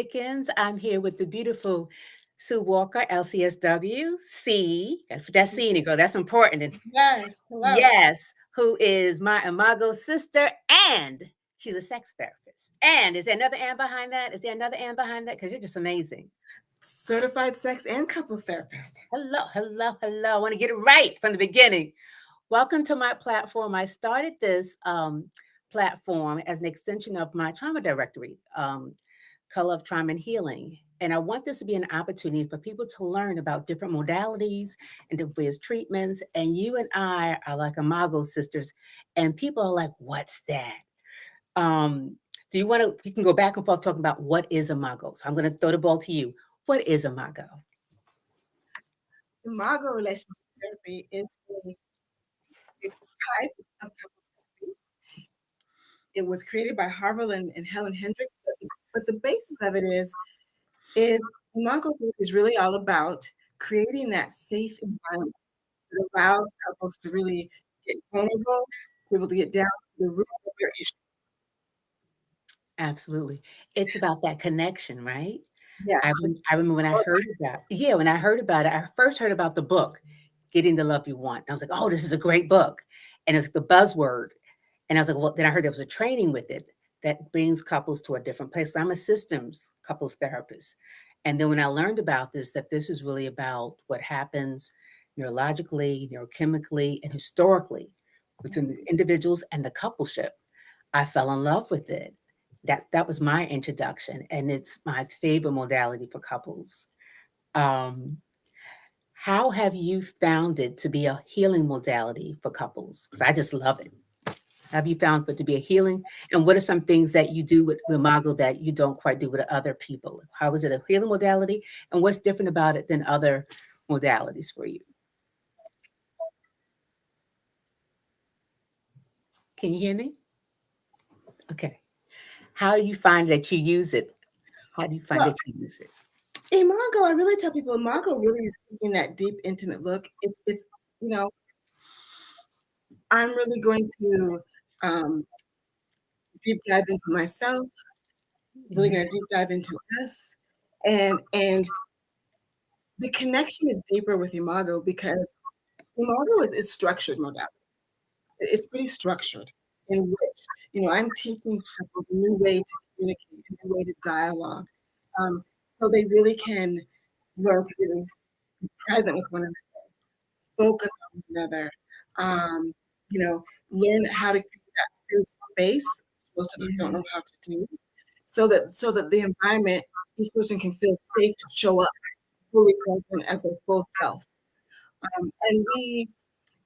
Dickens. I'm here with the beautiful Sue Walker, LCSW-C. That's seeing it, girl. That's important. And Yes, hello. yes, who is my Imago sister, and she's a sex therapist. And is there another and behind that? Is there another and behind that? Because you're just amazing. Certified sex and couples therapist. Hello, hello, hello. I want to get it right from the beginning. Welcome to my platform. I started this platform as an extension of my trauma directory. Color of Trauma and Healing. And I want this to be an opportunity for people to learn about different modalities and different ways treatments. And you and I are like Imago sisters, and people are like, "What's that?" Um, do you want to? You can go back and forth talking about what is Imago. So I'm going to throw the ball to you. What is Imago? Imago relationship therapy is a type of couples therapy. It was created by Harville and Helen Hendricks, but the basis of it is Imago therapy is really all about creating that safe environment that allows couples to really get vulnerable, be able to get down to the root of their issue. Absolutely, it's about that connection, right? Yes, I remember when I heard about when I heard about it, I first heard about the book, Getting the Love You Want. I was like, "Oh, this is a great book." And it's the buzzword. And I was like, "Well," then I heard there was a training with it that brings couples to a different place. I'm a systems couples therapist. And then when I learned about this, that this is really about what happens neurologically, neurochemically, and historically between the individuals and the coupleship, I fell in love with it. That was my introduction, and it's my favorite modality for couples. Um, how have you found it to be a healing modality for couples? Because I just love it. Have you found it to be a healing? And what are some things that you do with Imago that you don't quite do with other people? How is it a healing modality? And what's different about it than other modalities for you? Can you hear me? Okay. How do you find that you use it? How do you find well, that you use it? Imago, I really tell people Imago really is taking that deep, intimate look. It's you know, I'm really going to um, deep dive into myself, really Mhm. going to deep dive into us, and the connection is deeper with Imago because Imago is structured modality. It's pretty structured in which I'm teaching couples a new way to communicate, a new way to dialogue, um, so they really can learn to really be present with one another, focus on one another, um, learn how to create that safe space, which most of us don't Yeah. know how to do, so that the environment, each person can feel safe to show up fully present as their full self. And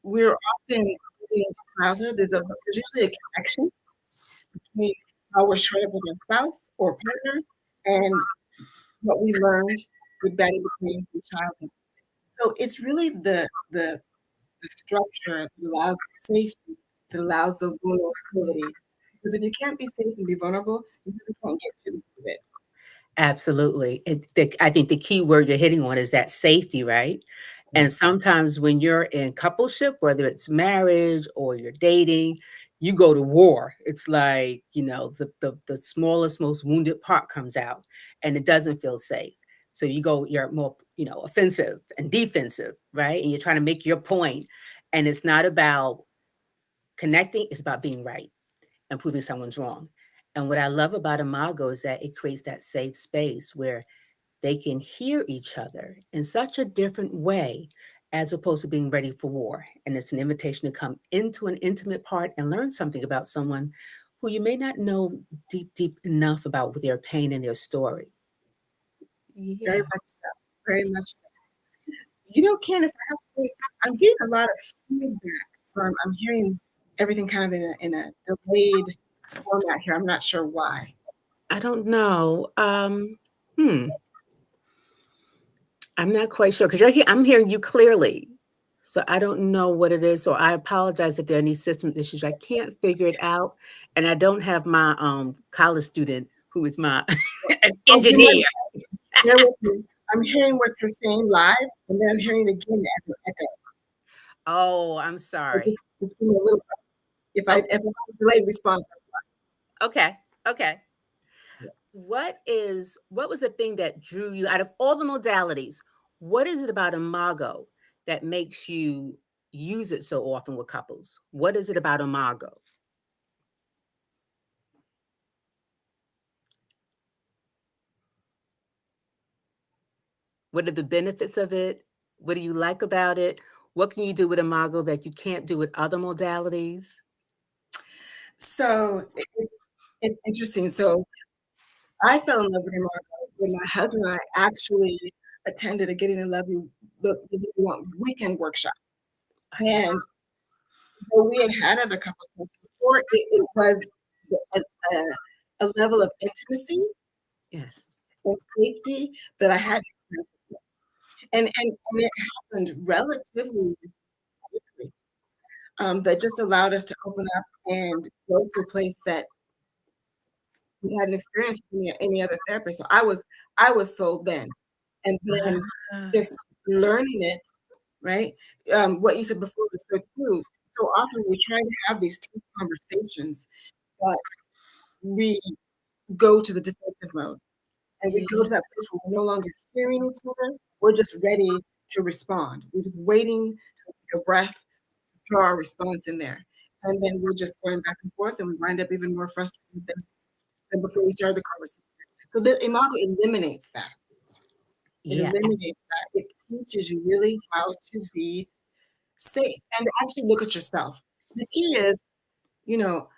we're often getting into childhood. There's usually a connection between how we're showing up with our spouse or partner and what we learned good, bad, and between from childhood. So it's really the structure that allows safety, that allows the vulnerability. Because if you can't be safe and be vulnerable, you really can't get to the root of it. Absolutely. I think the key word you're hitting on is that safety, right? And Yes. sometimes when you're in coupleship, whether it's marriage or you're dating, you go to war. It's like, the smallest, most wounded part comes out and it doesn't feel safe. So you're more, offensive and defensive, right? And you're trying to make your point. And it's not about connecting, it's about being right and proving someone's wrong. And what I love about Imago is that it creates that safe space where they can hear each other in such a different way as opposed to being ready for war. And it's an invitation to come into an intimate part and learn something about someone who you may not know deep, deep enough about with their pain and their story. Very Yeah. much so. Very much so. Candace, I have to say, I'm getting a lot of feedback. So I'm hearing everything kind of in a delayed format here. I'm not sure why. I don't know. Hmm. I'm not quite sure because I'm hearing you clearly. So I don't know what it is. So I apologize if there are any system issues. I can't figure it out. And I don't have my college student who is my Oh, do you engineer. mind? Bear with me. I'm hearing what you're saying live, and then I'm hearing it again as an echo. Oh, I'm So just, sorry. just give me a little. If I Okay. have a delayed response, Okay. Okay. what was the thing that drew you out of all the modalities? What is it about Imago that makes you use it so often with couples? What is it about Imago? What are the benefits of it? What do you like about it? What can you do with Imago that you can't do with other modalities? So it's interesting. So I fell in love with Imago when my husband and I actually attended a Getting to Love You weekend workshop. And though we had had other couples before, it was a, a level of intimacy Yes. and safety that I hadn't experienced. And it happened relatively quickly, that just allowed us to open up and go to a place that we hadn't experienced with any other therapist. So I was sold then. And then Ah, just learning it, right? What you said before was so true. So often we try to have these tough conversations, but we go to the defensive mode, and we go to yeah. that place where we're no longer hearing each other. We're just ready to respond. We're just waiting to take a breath, throw our response in there. And then we're just going back and forth, and we wind up even more frustrated than before we started the conversation. So the Imago eliminates that. It Yeah. eliminates that. It teaches you really how to be safe and actually look at yourself. The key is, you know,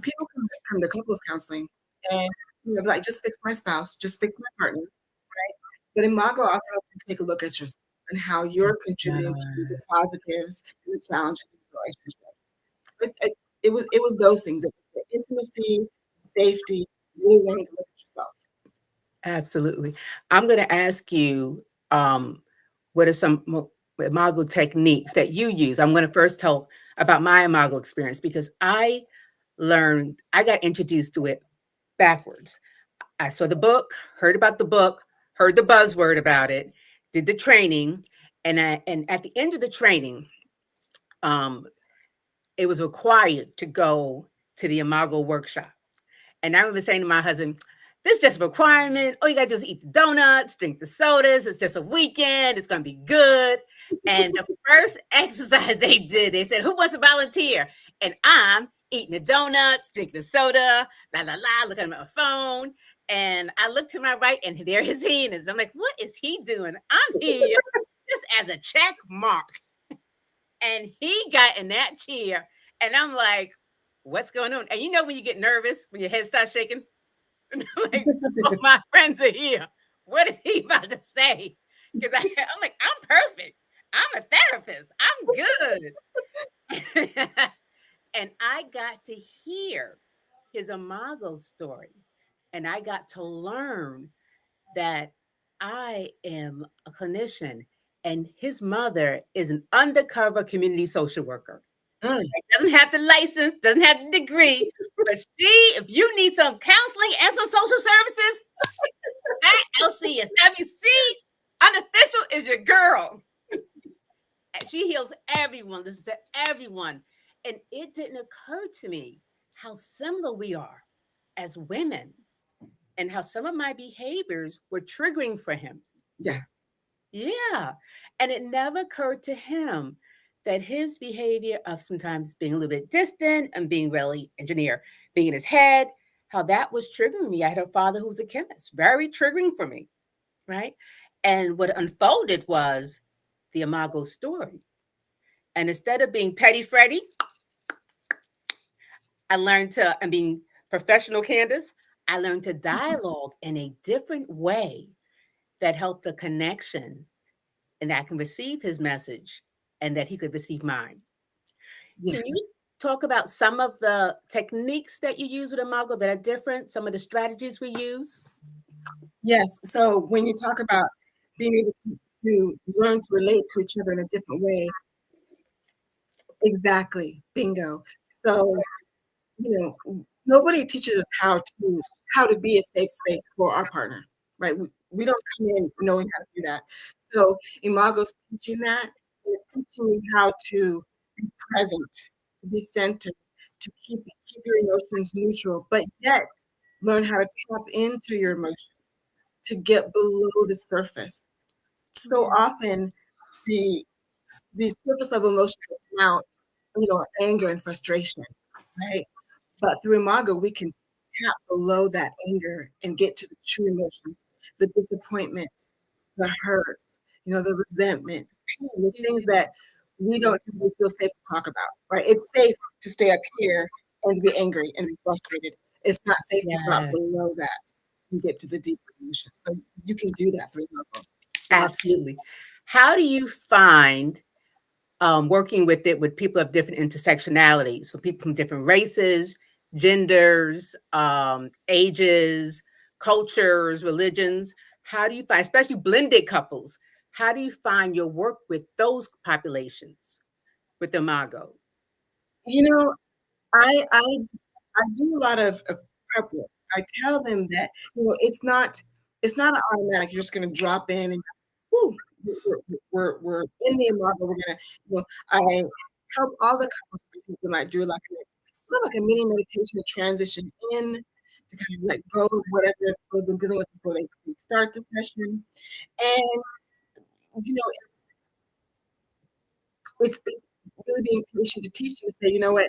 people come to couples counseling and like just fix my spouse, just fix my partner, right? But Imago also helps you take a look at yourself and how you're contributing to the positives and the challenges of the relationship. It was those things. It was the intimacy, safety, really learning to look at yourself. Absolutely. I'm going to ask you, what are some Imago techniques that you use? I'm going to first tell about my Imago experience because I got introduced to it backwards. I saw the book, heard about the book, heard the buzzword about it, did the training, and at the end of the training, um, it was required to go to the Imago workshop. And I remember saying to my husband, this is just a requirement. All you gotta do is eat the donuts, drink the sodas. It's just a weekend. It's gonna be good. And the first exercise they did, they said, who wants to volunteer? And I'm eating the donut, drinking the soda, la la la, looking at my phone. And I look to my right, and there his hand is. I'm like, what is he doing? I'm here just as a check mark. And he got in that chair, and I'm like, what's going on? And you know when you get nervous, when your head starts shaking? And I'm like, all my friends are here. What is he about to say? Because I'm like, I'm perfect. I'm a therapist. I'm good. And I got to hear his Imago story. And I got to learn that I am a clinician and his mother is an undercover community social worker. Mm. Doesn't have the license, doesn't have the degree, but if you need some counseling and some social services, that LCSW-C unofficial is your girl. She heals everyone. This is to everyone. And it didn't occur to me how similar we are as women and how some of my behaviors were triggering for him. Yes. Yeah. And it never occurred to him that his behavior of sometimes being a little bit distant and being really engineer, being in his head, how that was triggering me. I had a father who was a chemist, very triggering for me. Right. And what unfolded was the Imago story. And instead of being petty Freddy, and being professional Candice, I learned to dialogue in a different way that helped the connection and that I can receive his message and that he could receive mine. Can Yes. you talk about some of the techniques that you use with Imago that are different, some of the strategies we use? Yes. So when you talk about being able to learn to relate to each other in a different way, exactly. Bingo. So, nobody teaches us how to be a safe space for our partner, right? We don't come in knowing how to do that. So Imago's teaching that. It's teaching you how to be present, to be centered, to keep your emotions neutral, but yet learn how to tap into your emotions to get below the surface. So Yes. often the surface level emotions come out, anger and frustration, right? But through Imago, we can tap below that anger and get to the true emotion, the disappointment, the hurt, the resentment, the things Yeah. that we don't typically feel safe to talk about, right? It's safe to stay up here and to be angry and be frustrated. It's not safe to drop Yeah. below that and get to the deeper emotions. So you can do that through Imago. Absolutely. How do you find working with it with people of different intersectionalities, with people from different races, genders, ages, cultures, religions? How do you find, especially blended couples, how do you find your work with those populations with Imago? You know, I do a lot of prep work. I tell them that, it's not an automatic, you're just gonna drop in and whoo, we're in the Imago, we're gonna, I help all the couples who might do like a mini meditation to transition in, to kind of let go of whatever they've been dealing with before they start the session. And, you know, it's really being patient to teach them to say, "You know what?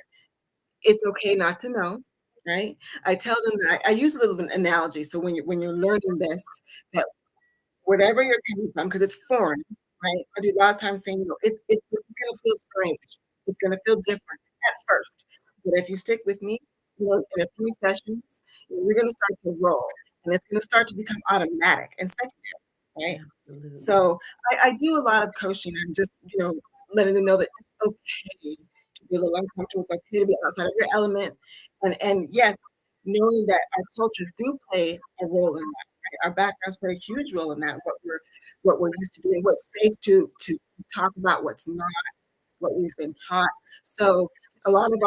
It's okay not to know," right? I tell them that I use a little bit of an analogy. So when you're learning this, that whatever you're coming from, because it's foreign, right? I do a lot of times saying, it's gonna feel strange. It's gonna feel different at first. But if you stick with me, in a few sessions, you're gonna start to roll and it's gonna start to become automatic and secondary, right? Absolutely. So I do a lot of coaching and just, letting them know that it's okay to be a little uncomfortable. It's okay to be outside of your element. And yes, knowing that our cultures do play a role in that. Right? Our backgrounds play a huge role in that. What we're used to doing, what's safe to talk about, what's not, what we've been taught. So a lot of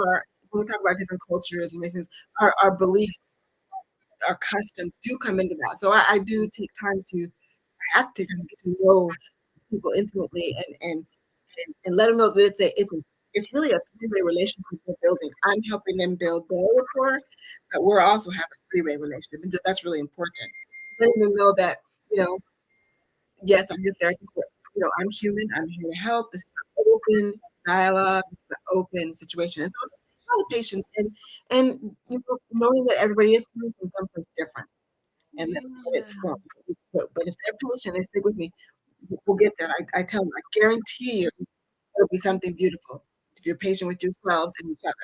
when we talk about different cultures and races, our beliefs, our customs do come into that. So I do take time to have to kind of get to know people intimately and let them know that it's really a three-way relationship we're building. I'm helping them build their rapport, but we're also have a three-way relationship, and that's really important. So letting them know that, you know, yes, I'm your therapist, but I'm human. I'm here to help. This is an open dialogue. This is an open situation, and so it's a lot of patience and knowing that everybody is coming from someplace different and that it's Yeah. fun. But if they're patient and stick with me, we'll get there. I tell them, I guarantee you it'll be something beautiful if you're patient with yourselves and each other.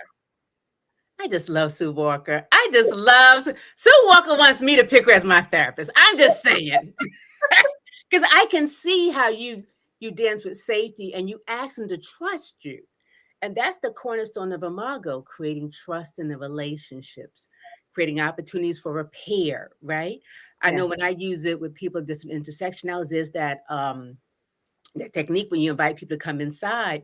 I just love Sue Walker. I just love Sue Walker wants me to pick her as my therapist. I'm just saying. Because I can see how you dance with safety and you ask them to trust you. And that's the cornerstone of Imago, creating trust in the relationships, creating opportunities for repair, right? I know Yes. when I use it with people of different intersectionalities, is that technique when you invite people to come inside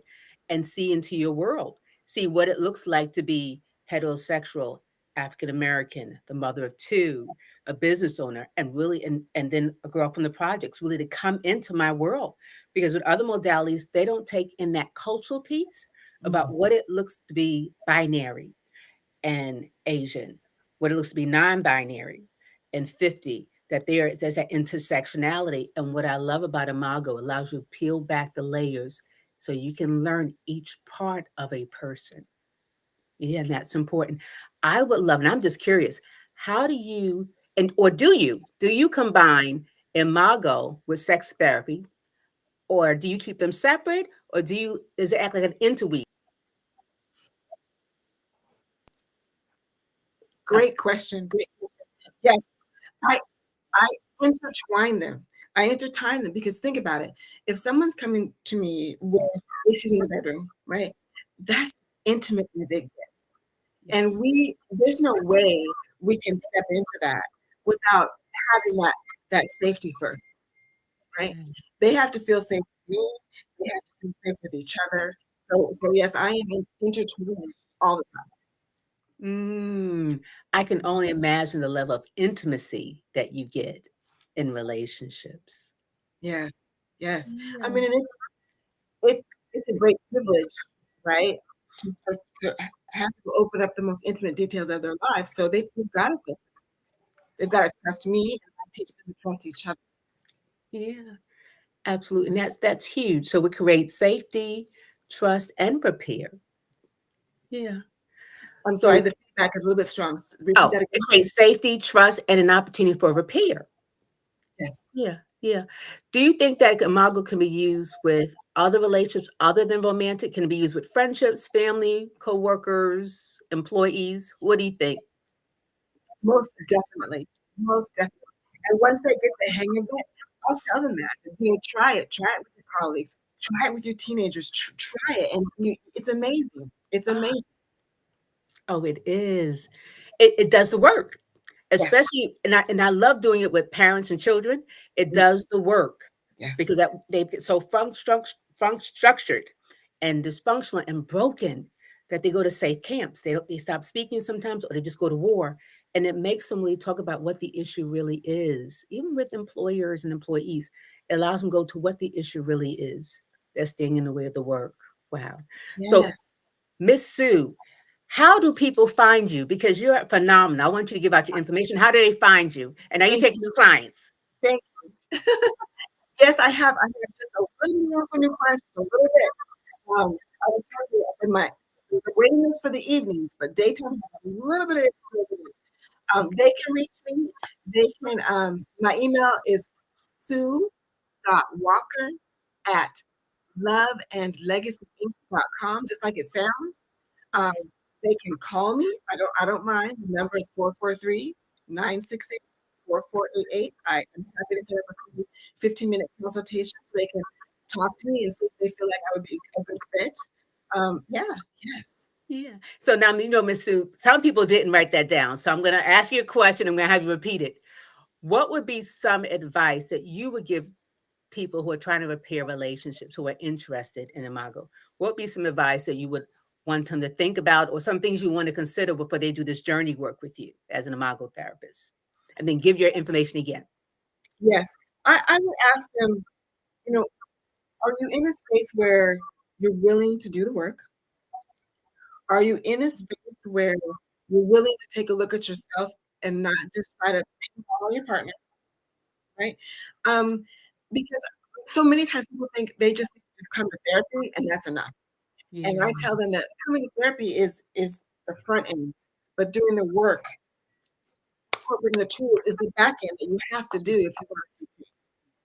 and see into your world, see what it looks like to be heterosexual, African American, the mother of two, a business owner, and really, and then a girl from the projects, really to come into my world. Because with other modalities, they don't take in that cultural piece about Mhm. what it looks to be binary and Asian, what it looks to be non-binary, and 50, that there's that intersectionality. And what I love about Imago, allows you to peel back the layers so you can learn each part of a person. Yeah, and that's important. I would love, and I'm just curious, how do you and or do you combine Imago with sex therapy, or do you keep them separate, or does it act like an interweave? Uh, Great question. Great question. Yes, I I intertwine them. I intertwine them because think about it. If someone's coming to me with issues in the bedroom, right? That's intimate as it gets. And yes. there's no way we can step into that without having that safety first, right? Yeah. They have to feel safe with me. They have to feel safe with each other. So yes, I am intertwined all the time. Mm, I can only imagine the level of intimacy that you get in relationships. Yes, yes. I Yeah. mean, and it's a great privilege, right? To have to open up the most intimate details of their lives, so they've got to feel. they've got to trust me, and I teach them to trust each other. Yeah, absolutely. And that's huge. So we create safety, trust, and repair. Yeah. I'm sorry, So, the feedback is a little bit strong. Repeat oh, that it again. creates safety, trust, and an opportunity for repair. Yes. Yeah, yeah. Do you think that Imago can be used with other relationships other than romantic? Can it be used with friendships, family, co-workers, employees? What do you think? Most definitely. Most definitely. And once they get the hang of it, I'll tell them that. Try it. Try it with your colleagues. Try it with your teenagers. Try it. And it's amazing. It's Ah, amazing. oh, it is. It does the work, Yes. especially, and I love doing it with parents and children. It Yes. does the work because Yes. that they get so structured and dysfunctional and broken that they go to safe camps. They stop speaking sometimes, or they just go to war, and it makes them really talk about what the issue really is. Even with employers and employees, it allows them to go to what the issue really is that's standing in the way of the work. Wow. So, Yes. Miss Sue, how do people find you? Because you're phenomenal. I want you to give out your information. How do they find you? And are you Thank taking new clients? thank Yes, I have just a little more for new clients, just a little bit. I was telling you, I said there's a waiting list for the evenings, but daytime has a little bit of Okay. they can reach me. They can my email is sue.walker at loveandlegacyinc.com, just like it sounds. Um, they can call me. I don't mind. The number is 443-968-4488. I am happy to have a 15-minute consultation so they can talk to me and see if they feel like I would be a good fit. Yeah, yes. Yeah. So now, Miss Sue, some people didn't write that down. So I'm going to ask you a question. I'm going to have you repeat it. What would be some advice that you would give people who are trying to repair relationships, who are interested in Imago? What would be some advice that you would want them to think about, or some things you want to consider before they do this journey work with you as an Imago therapist? And then give your information again. Yes. I would ask them, you know, are you in a space where you're willing to do the work? Are you in a space where you're willing to take a look at yourself and not just try to follow your partner, right? Um, because so many times people think they just come to therapy and that's enough. And Yeah. I tell them that coming to therapy is the front end, but doing the work, incorporating the tools is the back end that you have to do if you want to succeed.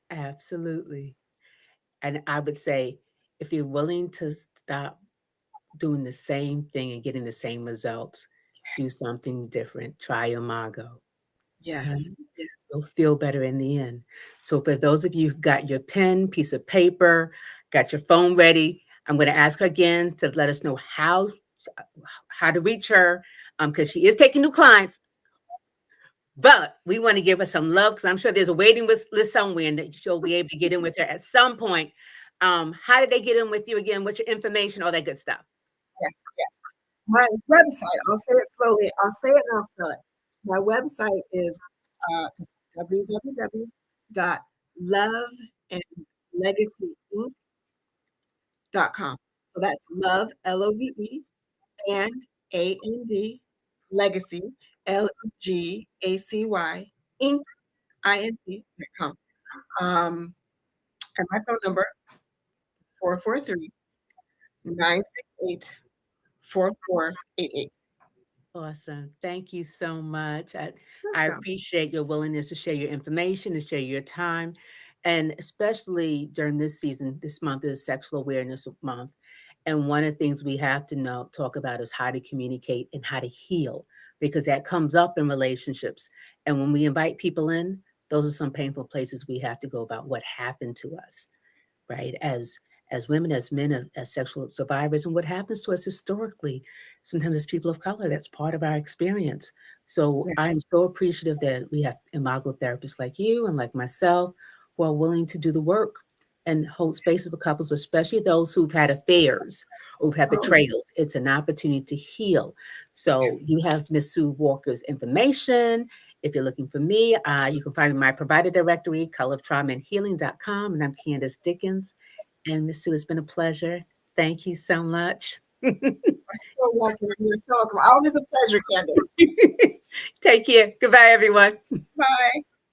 Absolutely. And I would say, if you're willing to stop doing the same thing and getting the same results, do something different. Try Imago. Right? Yes, yes. You'll feel better in the end. So for those of you who've got your pen, piece of paper, got your phone ready, I'm going to ask her again to let us know how to reach her, because she is taking new clients. But we want to give her some love because I'm sure there's a waiting list somewhere and that she'll be able to get in with her at some point. How did they get in with you again? What's your information? All that good stuff. Yes, yes. My website, I'll say it slowly. I'll say it and I'll spell it. My website is just www.loveandlegacyinc.com. So that's love, Love, and AND, legacy, LEGACY, Inc, INC.com. And my phone number is 443-968-4488. Awesome. Thank you so much. I Welcome. appreciate your willingness to share your information, to share your time, and especially during this season, this month is Sexual Awareness Month. And one of the things we have to talk about is how to communicate and how to heal, because that comes up in relationships. And when we invite people in, those are some painful places we have to go about what happened to us, right? As women, as men, as sexual survivors, and what happens to us historically, sometimes as people of color, that's part of our experience. So Yes. I'm so appreciative that we have Imago therapists like you and like myself who are willing to do the work and hold spaces for couples, especially those who've had affairs, who've had Oh, betrayals. It's an opportunity to heal. So yes. you have Miss Sue Walker's information. If you're looking for me, you can find me in my provider directory, colortraumaandhealing.com, and I'm Candice Dickens. And Miss Sue, it's been a pleasure. Thank you so much. You're so welcome. You're so welcome. Always a pleasure, Candice. Take care. Goodbye, everyone. Bye.